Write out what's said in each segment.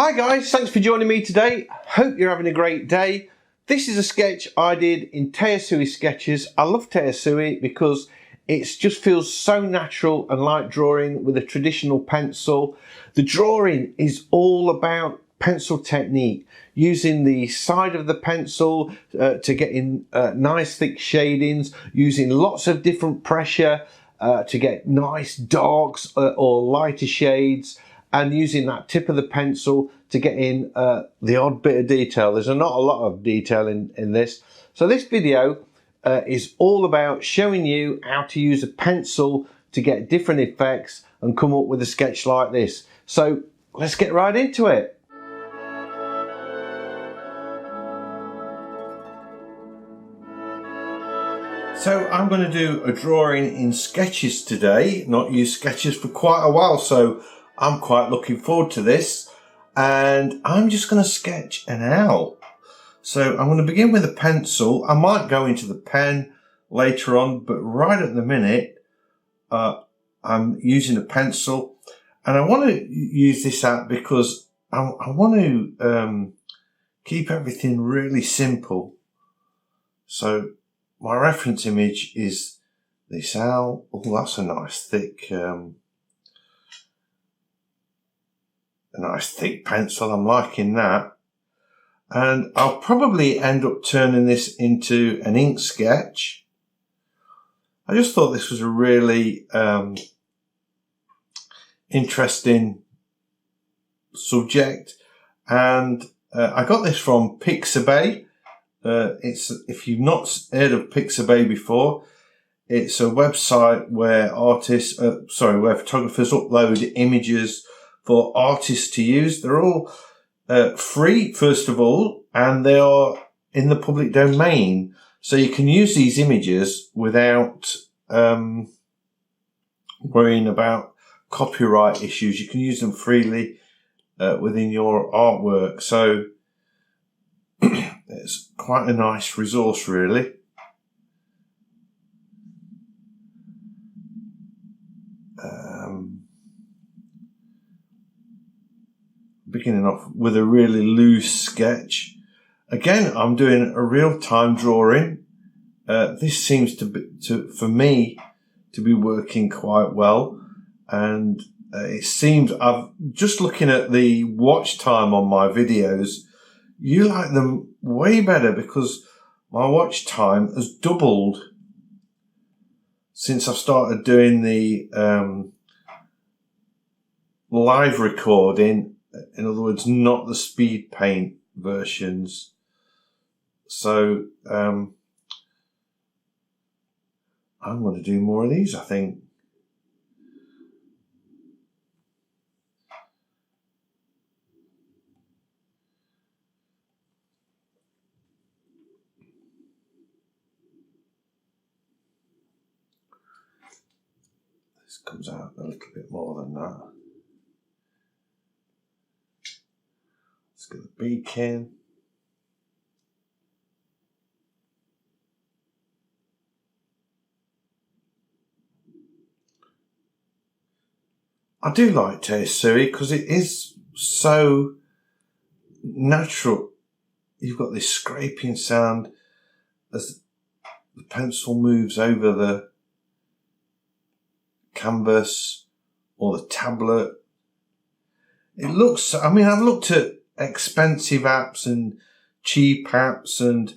Hi guys, thanks for joining me today. Hope you're having a great day. This is a sketch I did in Tayasui sketches. I love Tayasui because it just feels so natural and like drawing with a traditional pencil. The drawing is all about pencil technique, using the side of the pencil to get in nice thick shadings, using lots of different pressure to get nice darks or lighter shades, and using that tip of the pencil to get in the odd bit of detail. There's not a lot of detail in this. So this video is all about showing you how to use a pencil to get different effects and come up with a sketch like this. So let's get right into it. So I'm going to do a drawing in sketches today, not used sketches for quite a while, so I'm quite looking forward to this. And I'm just going to sketch an owl. So I'm going to begin with a pencil. I might go into the pen later on, but right at the minute, I'm using a pencil. And I want to use this app because I want to keep everything really simple. So my reference image is this owl. Oh, that's a nice thick pencil. I'm liking that. And I'll probably end up turning this into an ink sketch. I just thought this was a really interesting subject. And I got this from Pixabay. If you've not heard of Pixabay before, it's a website where where photographers upload images for artists to use. They're all free, first of all, and they are in the public domain. So you can use these images without worrying about copyright issues. You can use them freely within your artwork. So it's quite a nice resource, really. Beginning off with a really loose sketch. Again, I'm doing a real-time drawing. This seems for me to be working quite well, and it seems I've just looking at the watch time on my videos. You like them way better because my watch time has doubled since I've started doing the live recording. In other words, not the speed paint versions. So I'm going to do more of these, I think. This comes out a little bit more than that. Let's get the beak in. I do like Tayasui because it is so natural. You've got this scraping sound as the pencil moves over the canvas or the tablet. It looks, I mean, I've looked at expensive apps and cheap apps, and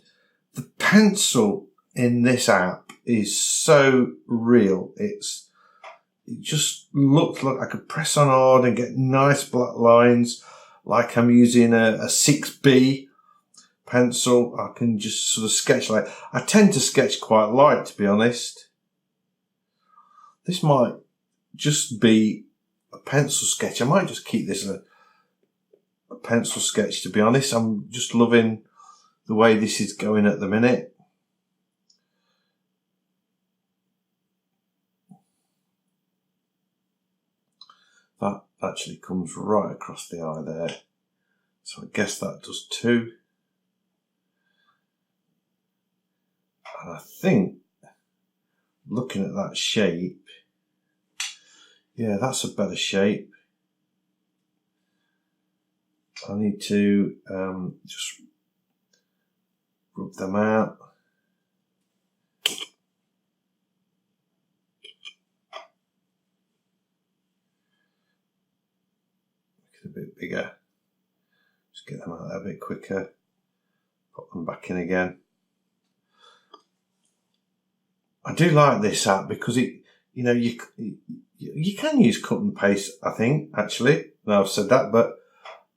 the pencil in this app is so real. It just looks like I could press on hard and get nice black lines, like I'm using a 6B pencil. I can just sort of sketch like, I tend to sketch quite light, to be honest. This might just be a pencil sketch. I might just keep this a pencil sketch, to be honest. I'm just loving the way this is going at the minute. That actually comes right across the eye there. So I guess that does too. And I think, looking at that shape, yeah, that's a better shape. I need to just rub them out. Make it a bit bigger. Just get them out there a bit quicker. Put them back in again. I do like this app because it, you know, you can use cut and paste, I think, actually. Now I've said that, but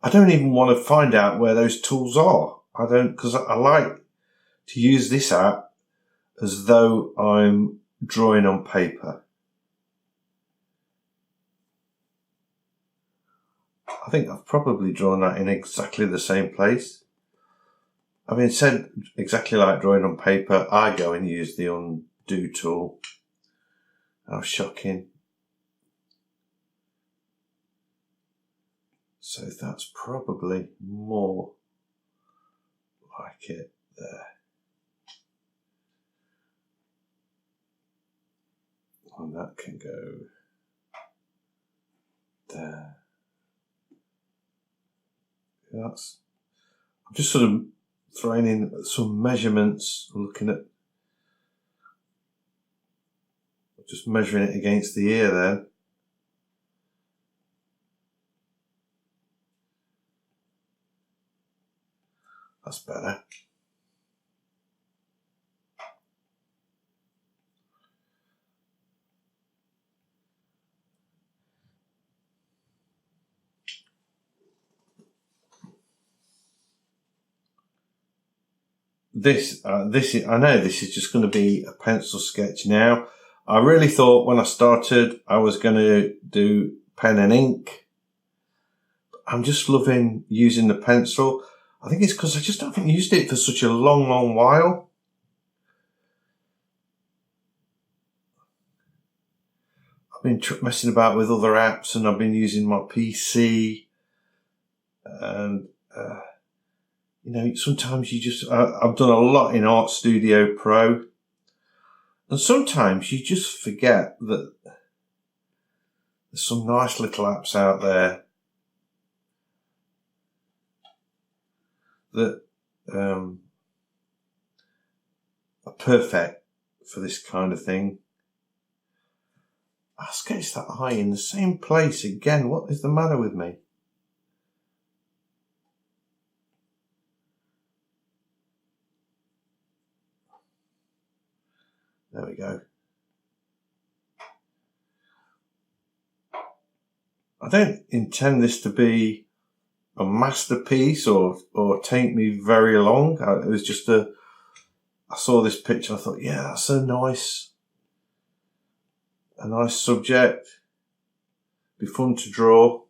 I don't even want to find out where those tools are. I don't, because I like to use this app as though I'm drawing on paper. I think I've probably drawn that in exactly the same place. I mean, said exactly like drawing on paper, I go and use the undo tool. How shocking. So that's probably more like it there. And that can go there. That's, I'm just sort of throwing in some measurements, looking at, just measuring it against the ear then. That's better. I know this is just going to be a pencil sketch now. I really thought when I started I was going to do pen and ink. I'm just loving using the pencil. I think it's because I just haven't used it for such a long while. I've been messing about with other apps and I've been using my PC. And, you know, sometimes you just, I've done a lot in Art Studio Pro. And sometimes you just forget that there's some nice little apps out there that are perfect for this kind of thing. I sketched that eye in the same place again. What is the matter with me? There we go. I don't intend this to be a masterpiece or take me very long. It was just I saw this picture, I thought, yeah, that's a nice subject. Be fun to draw.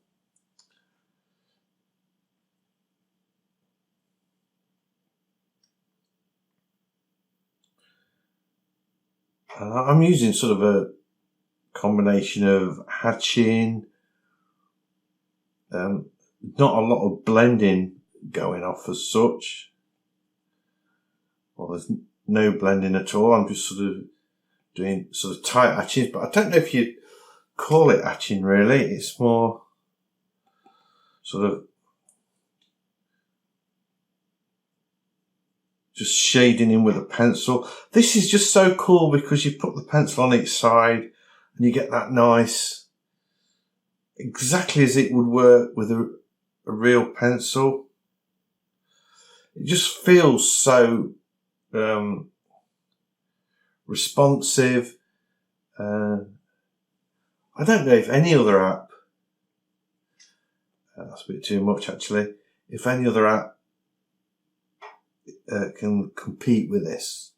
I'm using sort of a combination of hatching, not a lot of blending going off as such. Well, there's no blending at all. I'm just sort of doing sort of tight hatching, but I don't know if you'd call it hatching really. It's more sort of just shading in with a pencil. This is just so cool because you put the pencil on each side and you get that nice, exactly as it would work with a real pencil. It just feels so responsive. I don't know if any other app, that's a bit too much actually, if any other app can compete with this.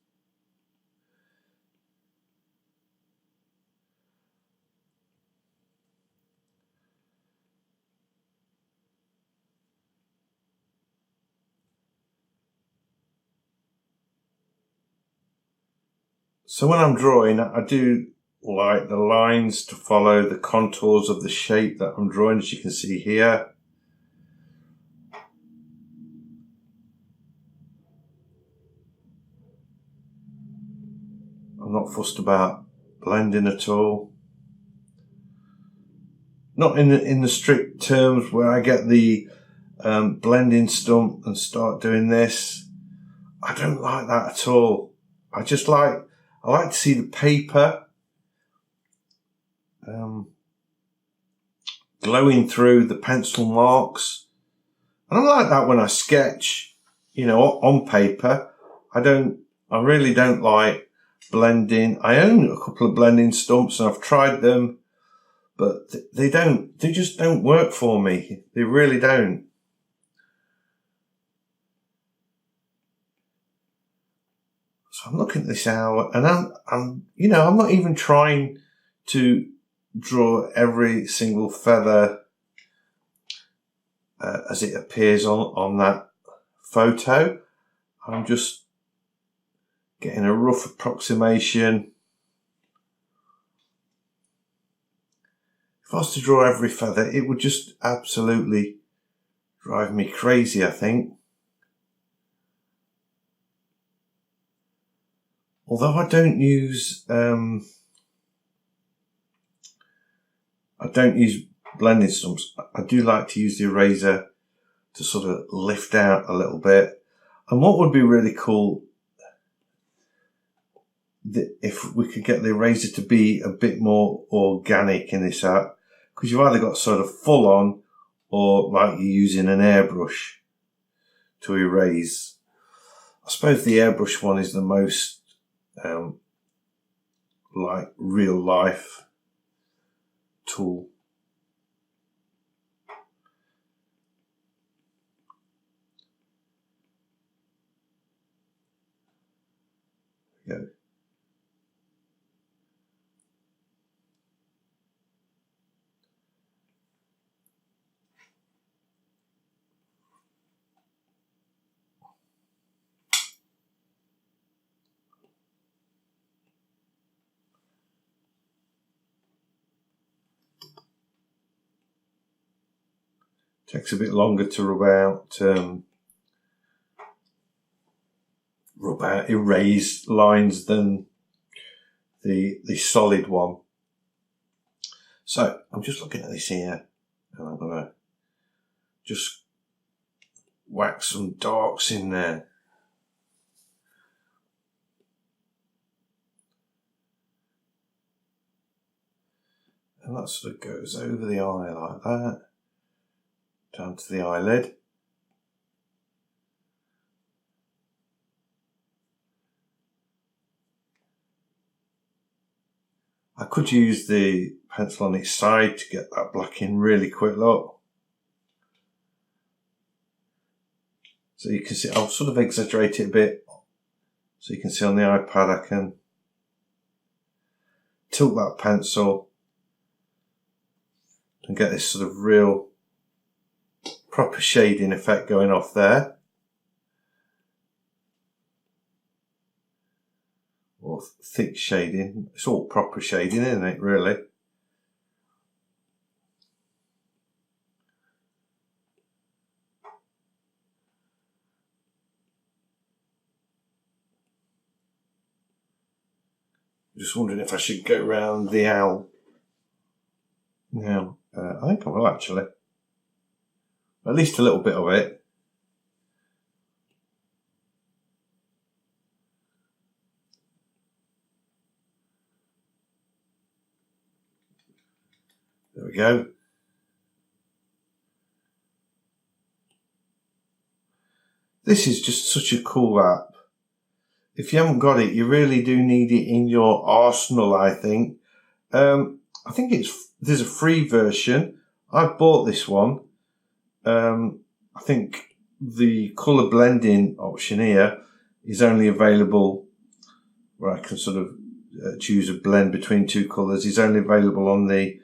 So when I'm drawing, I do like the lines to follow the contours of the shape that I'm drawing, as you can see here. I'm not fussed about blending at all. Not in the strict terms where I get the blending stump and start doing this. I don't like that at all. I like to see the paper glowing through the pencil marks. And I like that when I sketch, on paper. I really don't like blending. I own a couple of blending stumps and I've tried them, but they just don't work for me. They really don't. So I'm looking at this hour and I'm not even trying to draw every single feather as it appears on that photo. I'm just getting a rough approximation. If I was to draw every feather, it would just absolutely drive me crazy, I think. Although I don't use blending stumps, I do like to use the eraser to sort of lift out a little bit. And what would be really cool, if we could get the eraser to be a bit more organic in this art, because you've either got sort of full on or like you're using an airbrush to erase. I suppose the airbrush one is the most like real life tool. There we go. Takes a bit longer to rub out erased lines than the solid one. So I'm just looking at this here and I'm going to just whack some darks in there. And that sort of goes over the eye like that, down to the eyelid. I could use the pencil on its side to get that black in really quick, look. So you can see, I'll sort of exaggerate it a bit. So you can see on the iPad I can tilt that pencil and get this sort of real proper shading effect going off there. Or thick shading. It's all proper shading, isn't it, really? Just wondering if I should go round the owl. Now, I think I will actually. At least a little bit of it. There we go. This is just such a cool app. If you haven't got it, you really do need it in your arsenal, I think. I think there's a free version. I've bought this one. I think the colour blending option here is only available where I can sort of choose a blend between two colours. Is only available on the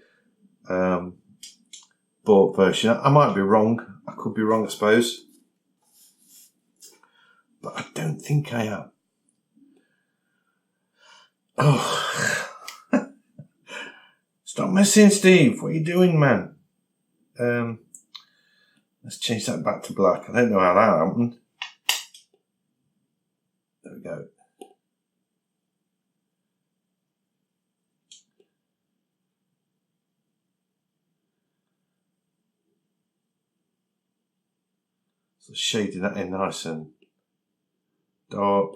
bought version. I might be wrong. I could be wrong, I suppose. But I don't think I am. Oh. Stop messing, Steve. What are you doing, man? Let's change that back to black. I don't know how that happened. There we go. So shading that in nice and dark.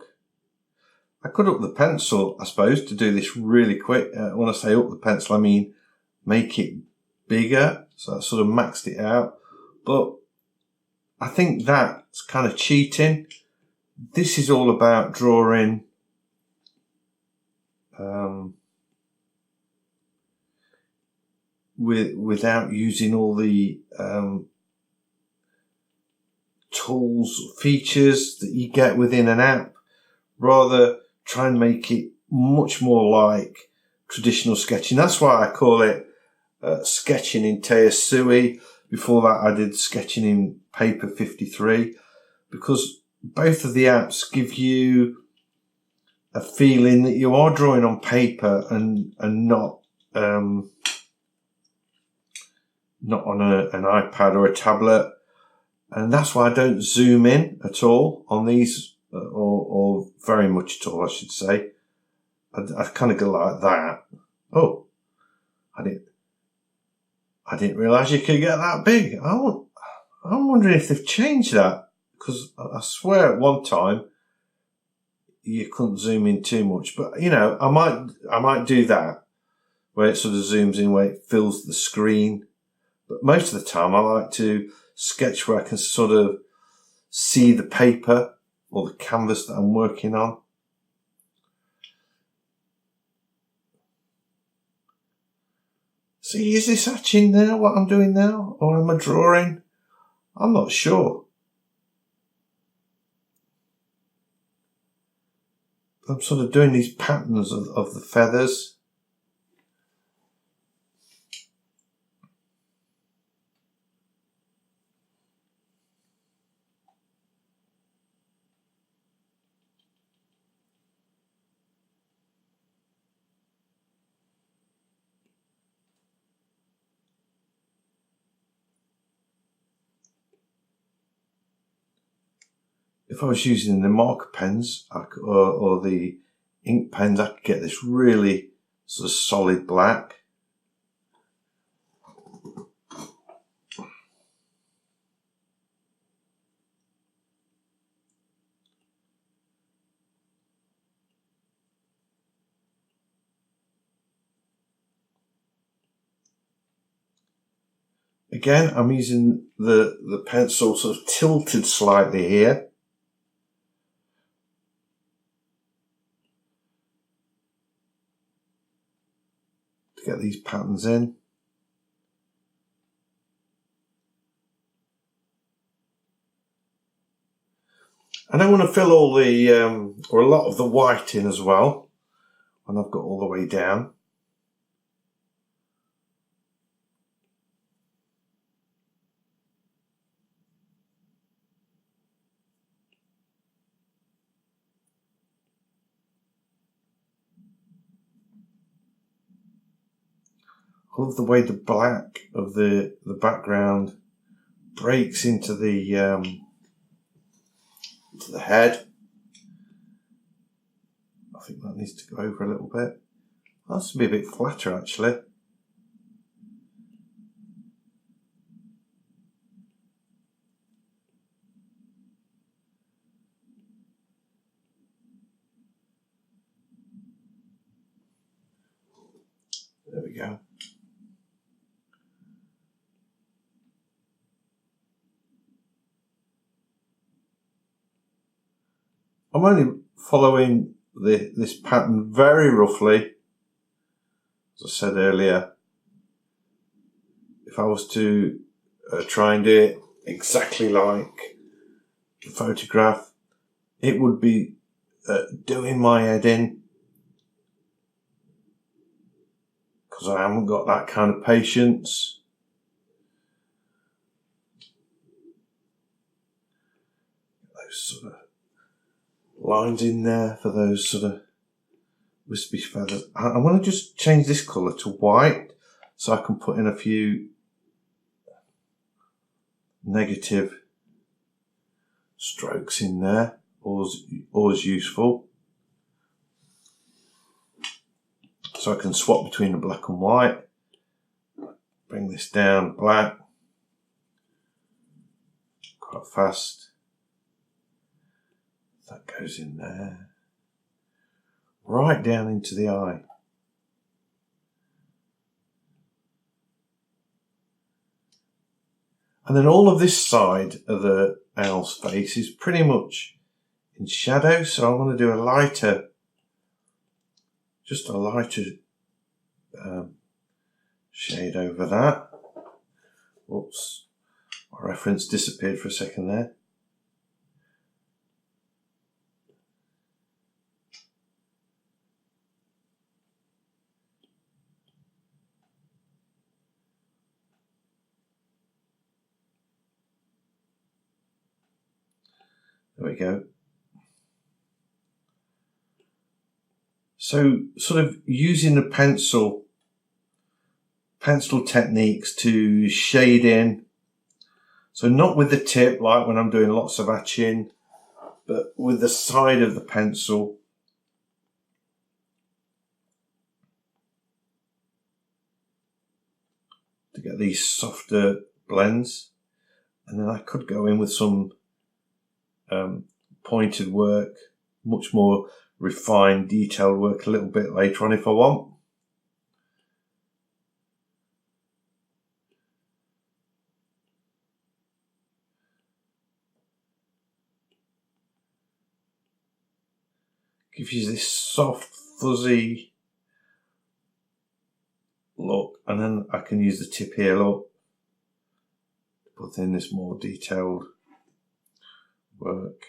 I could up the pencil, I suppose, to do this really quick. When I say up the pencil, I mean make it bigger. So I sort of maxed it out. But I think that's kind of cheating. This is all about drawing without using all the tools, features that you get within an app. Rather try and make it much more like traditional sketching. That's why I call it sketching in Tayasui. Before that I did sketching in Paper 53, because both of the apps give you a feeling that you are drawing on paper and not on an iPad or a tablet. And that's why I don't zoom in at all on these, or very much at all, I should say. I kind of go like that. Oh, I didn't realise you could get that big. I'm wondering if they've changed that, because I swear at one time you couldn't zoom in too much. But you know, I might do that, where it sort of zooms in, where it fills the screen. But most of the time I like to sketch where I can sort of see the paper or the canvas that I'm working on. See, is this etching now, what I'm doing now? Or am I drawing? I'm not sure. I'm sort of doing these patterns of the feathers. If I was using the marker pens or the ink pens, I could get this really sort of solid black. Again, I'm using the pencil sort of tilted slightly here. Get these patterns in. And I want to fill all the, or a lot of the white in as well, when I've got all the way down. I love the way the black of the background breaks into the head. I think that needs to go over a little bit. That's to be a bit flatter actually. There we go. I'm only following this pattern very roughly. As I said earlier, if I was to try and do it exactly like the photograph, it would be doing my head in, because I haven't got that kind of patience. Those sort of lines in there for those sort of wispy feathers. I want to just change this colour to white so I can put in a few negative strokes in there. Always useful. So I can swap between the black and white. Bring this down black. quite fast. That goes in there. Right down into the eye. And then all of this side of the owl's face is pretty much in shadow, so I'm going to do a lighter, just a lighter shade over that. Whoops, my reference disappeared for a second there. There we go. So sort of using the pencil techniques to shade in. So not with the tip like when I'm doing lots of etching, but with the side of the pencil. To get these softer blends. And then I could go in with some pointed work, much more refined, detailed work a little bit later on if I want. Gives you this soft, fuzzy look, and then I can use the tip here, look, to put in this more detailed work.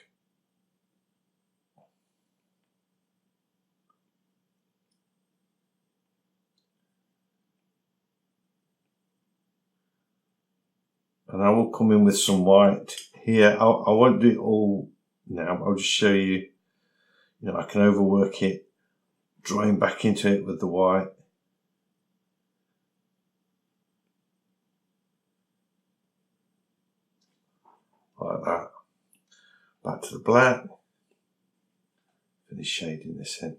And I will come in with some white here. I won't do it all now. I'll just show you, I can overwork it, drawing back into it with the white. Like that. Back to the black. Finish shading this in.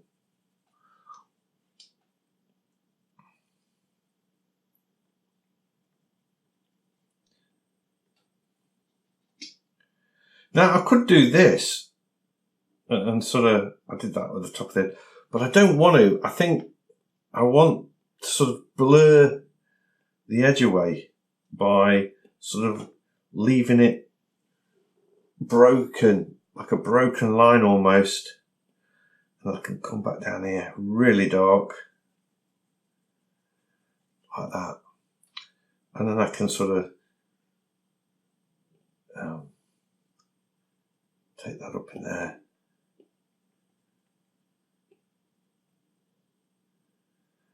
Now I could do this and sort of, I did that with the top of it, but I don't want to. I think I want to sort of blur the edge away by sort of leaving it broken, like a broken line almost. And I can come back down here really dark, like that. And then I can sort of take that up in there.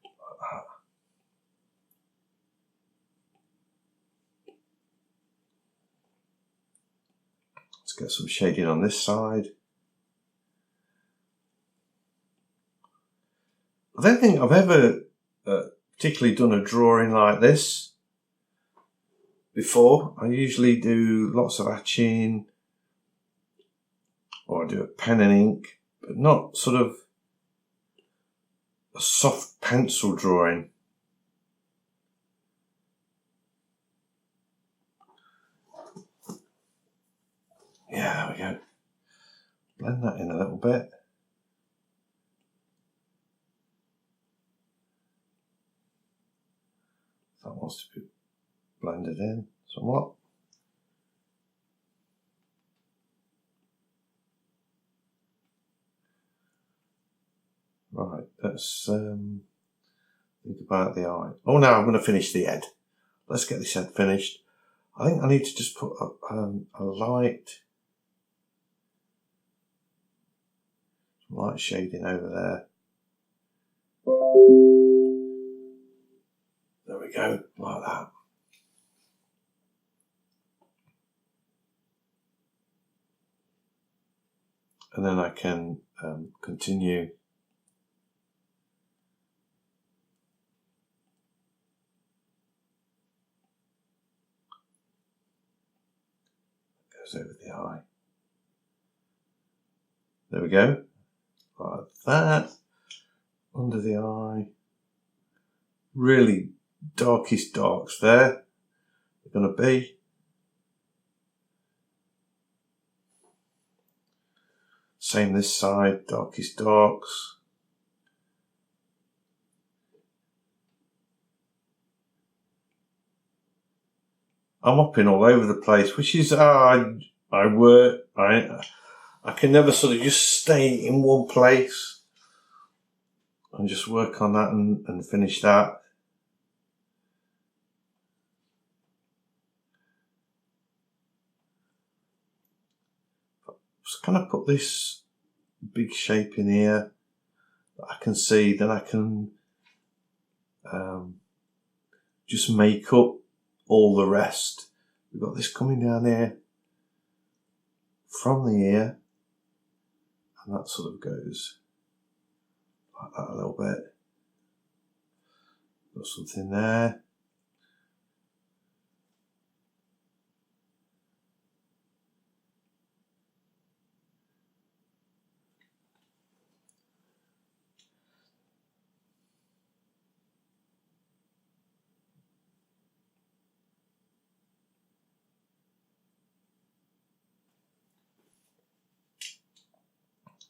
Like that. Let's get some shading on this side. I don't think I've ever particularly done a drawing like this before. I usually do lots of etching, or I do a pen and ink, but not sort of a soft pencil drawing. Yeah, there we go. Blend that in a little bit. That wants to be blended in somewhat. Right, let's think about the eye. Oh, now I'm going to finish the head. Let's get this head finished. I think I need to just put a light shading over there. There we go, like that. And then I can continue goes over the eye. There we go, like that, under the eye. Really darkest darks there, they're going to be. Same this side, darkest darks. I'm hopping all over the place, which is I can never sort of just stay in one place and just work on that and finish that. Just kind of put this big shape in here that I can see, then I can just make up all the rest. We've got this coming down here from the ear, and that sort of goes like that a little bit. Got something there.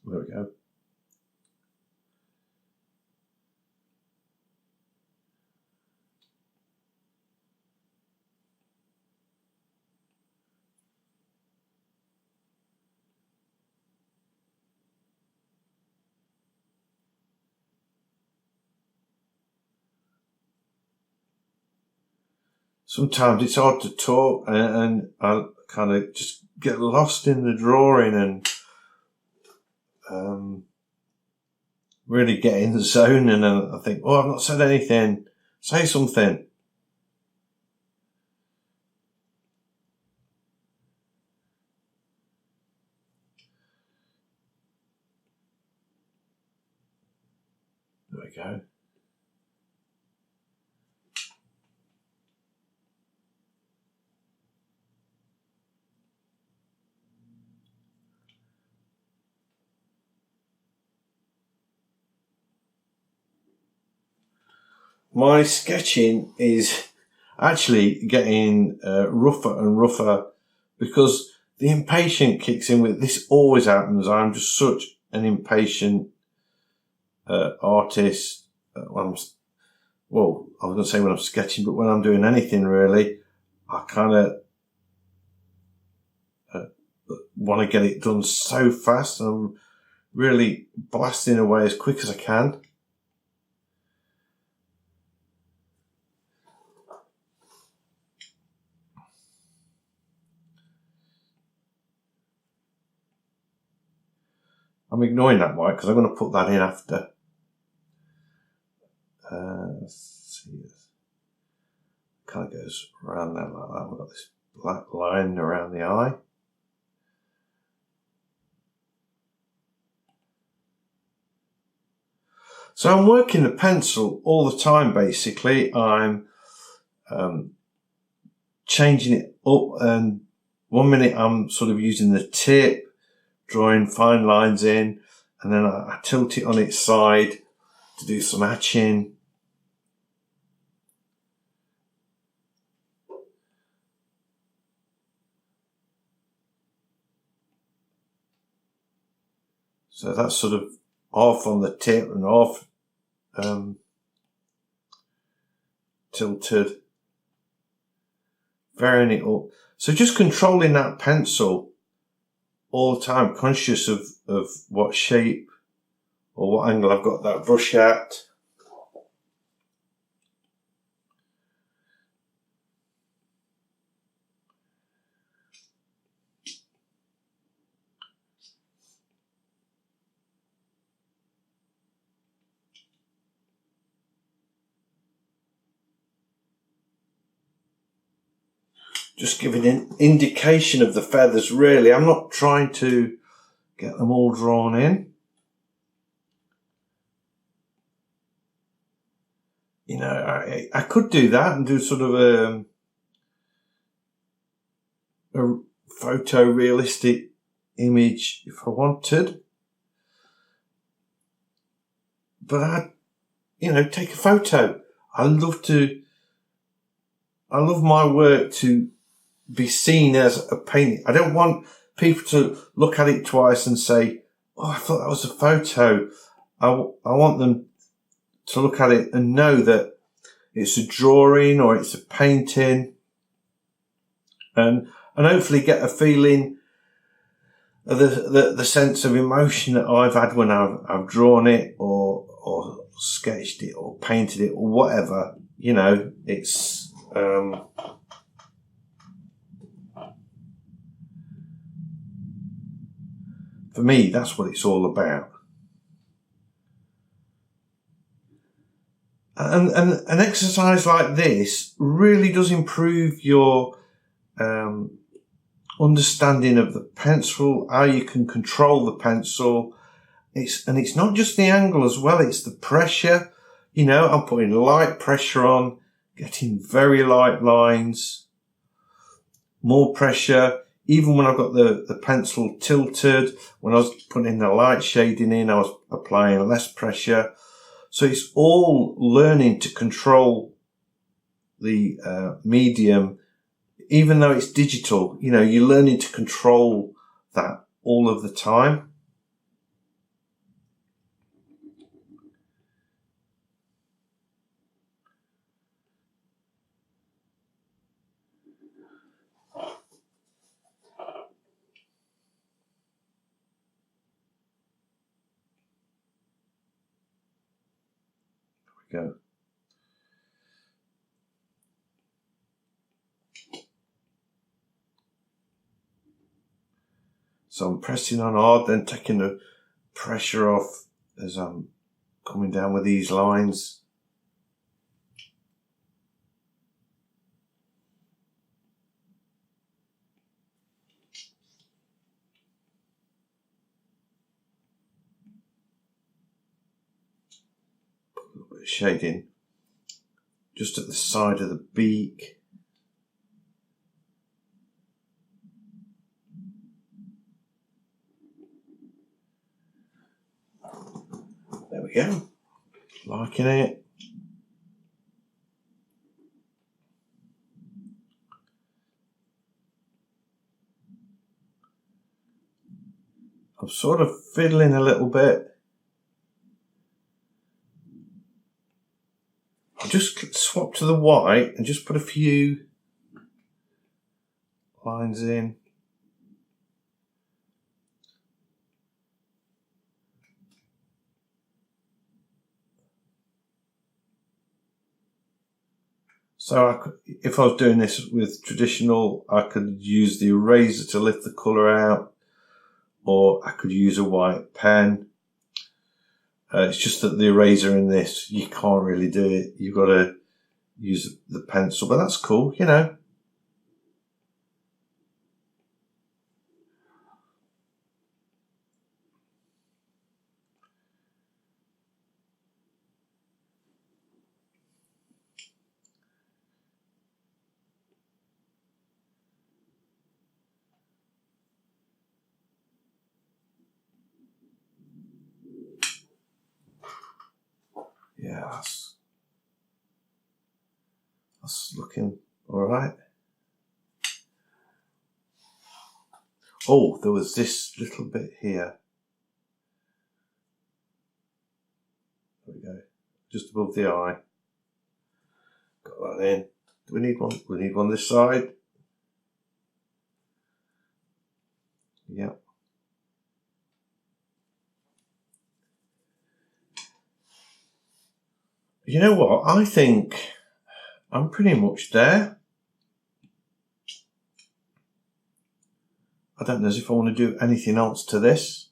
There we go. Sometimes it's hard to talk and I kind of just get lost in the drawing and really get in the zone, and then I think, oh, I've not said anything. Say something. There we go. My sketching is actually getting rougher and rougher because the impatient kicks in with this. Always happens. I'm just such an impatient artist. I was going to say when I'm sketching, but when I'm doing anything really, I kind of want to get it done so fast, and I'm really blasting away as quick as I can. I'm ignoring that white because I'm going to put that in after. Let's see. Kind of goes around there like that. We've got this black line around the eye. So I'm working the pencil all the time, basically. I'm changing it up, and 1 minute I'm sort of using the tip, drawing fine lines in, and then I tilt it on its side to do some hatching. So that's sort of off on the tip and off tilted, varying it up. So just controlling that pencil all the time, conscious of what shape or what angle I've got that brush at. Just giving an indication of the feathers, really. I'm not trying to get them all drawn in. You know, I could do that and do sort of a photorealistic image if I wanted. But I'd, take a photo. I love my work to be seen as a painting. I don't want people to look at it twice and say, oh, I thought that was a photo. I want them to look at it and know that it's a drawing or it's a painting, and hopefully get a feeling of the sense of emotion that I've had when I've drawn it or sketched it or painted it or whatever. You know, it's for me, that's what it's all about. And an exercise like this really does improve your understanding of the pencil, how you can control the pencil. It's not just the angle as well, it's the pressure. You know, I'm putting light pressure on, getting very light lines, more pressure. Even when I've got the pencil tilted, when I was putting the light shading in, I was applying less pressure. So it's all learning to control the medium, even though it's digital. You know, you're learning to control that all of the time. There we go. So I'm pressing on hard, then taking the pressure off as I'm coming down with these lines. Put a little bit of shading just at the side of the beak. There we go. Liking it. I'm sort of fiddling a little bit. I'll just swap to the white and just put a few lines in. So if I was doing this with traditional, I could use the eraser to lift the colour out, or I could use a white pen. It's just that the eraser in this, you can't really do it. You've got to use the pencil, but that's cool, you know. Yeah, that's looking all right. Oh, there was this little bit here. There we go, just above the eye. Got that in. Do we need one? We need one this side. Yep. You know what? I think I'm pretty much there. I don't know if I want to do anything else to this.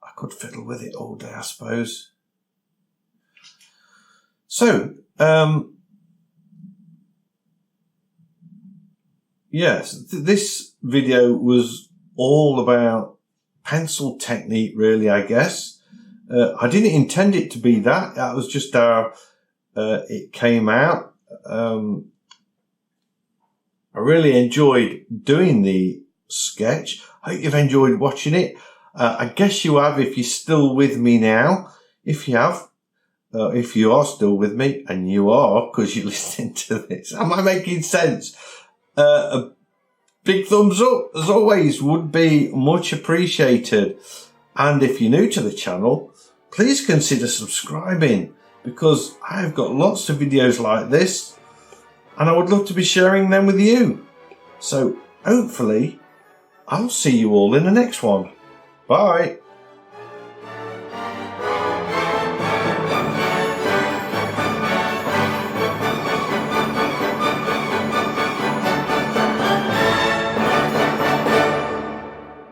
I could fiddle with it all day, I suppose. So, yes, this video was all about pencil technique, really, I guess. I didn't intend it to be that. That was just how it came out. I really enjoyed doing the sketch. I hope you've enjoyed watching it. I guess you have if you're still with me now. If you have, if you are still with me, and you are because you're listening to this. Am I making sense? big thumbs up, as always, would be much appreciated. And if you're new to the channel, please consider subscribing, because I've got lots of videos like this and I would love to be sharing them with you. So hopefully I'll see you all in the next one. Bye.